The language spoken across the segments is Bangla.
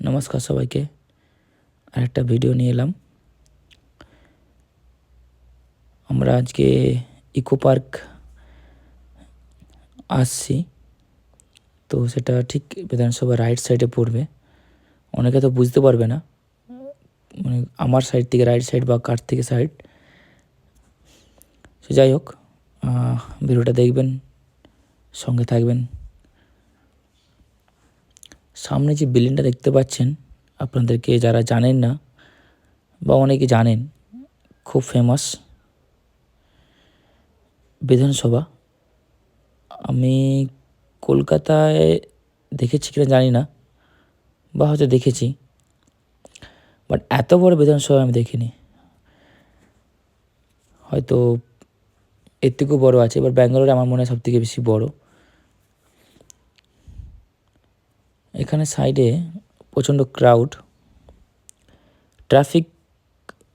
নমস্কার সবাইকে। আরেকটা ভিডিও নিয়ে এলাম। আমরা আজকে ইকো পার্ক আসছি, তো সেটা ঠিক বিধানসভা রাইট সাইডে পড়বে। অনেকে তো বুঝতে পারবে না, মানে আমার সাইড থেকে রাইট সাইড বা কার থেকে সাইড। সে যাই হোক, ভিডিওটা দেখবেন, সঙ্গে থাকবেন। সামনে যে বিল্ডিংটা দেখতে পাচ্ছেন, আপনাদেরকে যারা জানেন না বা অনেকে জানেন, খুব ফেমাস বিধানসভা। আমি কলকাতায় দেখেছি কিনা জানি না, বা হয়তো দেখেছি, বাট এত বড় বিধানসভা আমি দেখিনি। হয়তো এর থেকেও বড়ো আছে, এবার ব্যাঙ্গালোরে আমার মনে হয় সব থেকে বেশি বড়। এখানে সাইডে প্রচণ্ড ক্রাউড, ট্রাফিক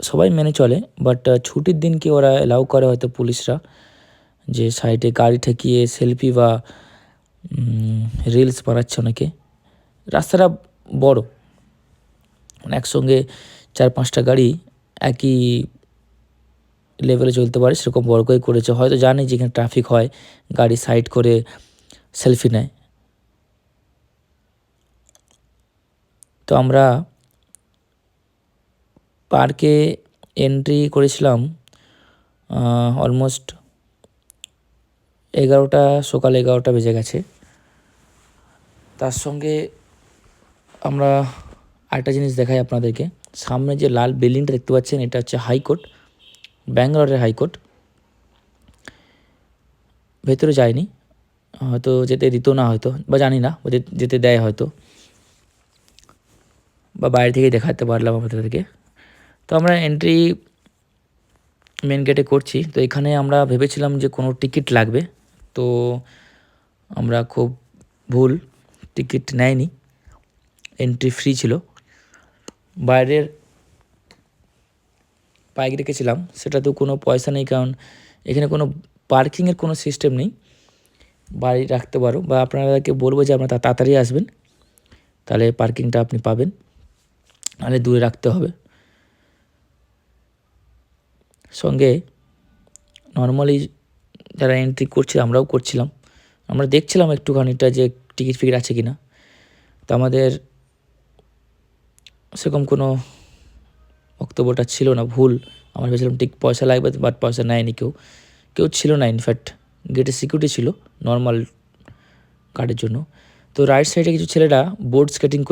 সবাই মেনে চলে, বাট ছুটির দিনকে ওরা অ্যালাউ করে হয়তো পুলিশরা, যে সাইডে গাড়ি ঠেকিয়ে সেলফি বা রিলস বানাচ্ছে অনেকে। রাস্তাটা বড়, মানে একসঙ্গে 4-5টা গাড়ি একই লেভেলে চলতে পারে, সেরকম বড় করে করেছে। হয়তো জানে যে এখানে ট্রাফিক হয়, গাড়ি সাইড করে সেলফি নেয়। তো আমরা পার্কে এন্ট্রি করেছিলাম অলমোস্ট সকাল 11টা বেজে গেছে। তার সঙ্গে আমরা আরেকটা জিনিস দেখাই আপনাদেরকে। সামনে যে লাল বিল্ডিংটা দেখতে পাচ্ছেন, এটা হচ্ছে হাইকোর্ট, ব্যাঙ্গালোরের হাইকোর্ট। ভেতরে যায়নি, হয়তো যেতে দিত না, হয়তো বা জানি না, যেতে দেয় হয়তো, বা বাইরে থেকেই দেখাতে পারলাম আপনাদেরকে। তো আমরা এন্ট্রি মেন গেটে করছি। তো এখানে আমরা ভেবেছিলাম যে কোনো টিকিট লাগবে, তো আমরা খুব ভুল, টিকিট নেয়নি, এন্ট্রি ফ্রি ছিল। বাইরের বাইক রেখেছিলাম, সেটাতেও কোনো পয়সা নেই, কারণ এখানে কোনো পার্কিংয়ের কোনো সিস্টেম নেই। বাড়ি রাখতে পারো, বা আপনাদেরকে বলবো যে আপনারা তাড়াতাড়ি আসবেন, তাহলে পার্কিংটা আপনি পাবেন, নাহলে দূরে রাখতে হবে। সঙ্গে নর্মালি যারা এন্ট্রি করছে, আমরাও করছিলাম, আমরা দেখছিলাম একটুখানিটা যে টিকিট ফিকিট আছে কি না। তো আমাদের সেরকম কোনো বক্তব্যটা ছিল না, ভুল। আমরা ভেবেছিলাম ঠিক পয়সা লাগবে, বাট পয়সা নেয়নি, কেউ ছিল না। ইনফ্যাক্ট গেটে সিকিউরিটি ছিল নর্মাল কার্ডের জন্য। তো রাইট সাইডে কিছু ছেলেরা বোর্ড স্কেটিং করছে।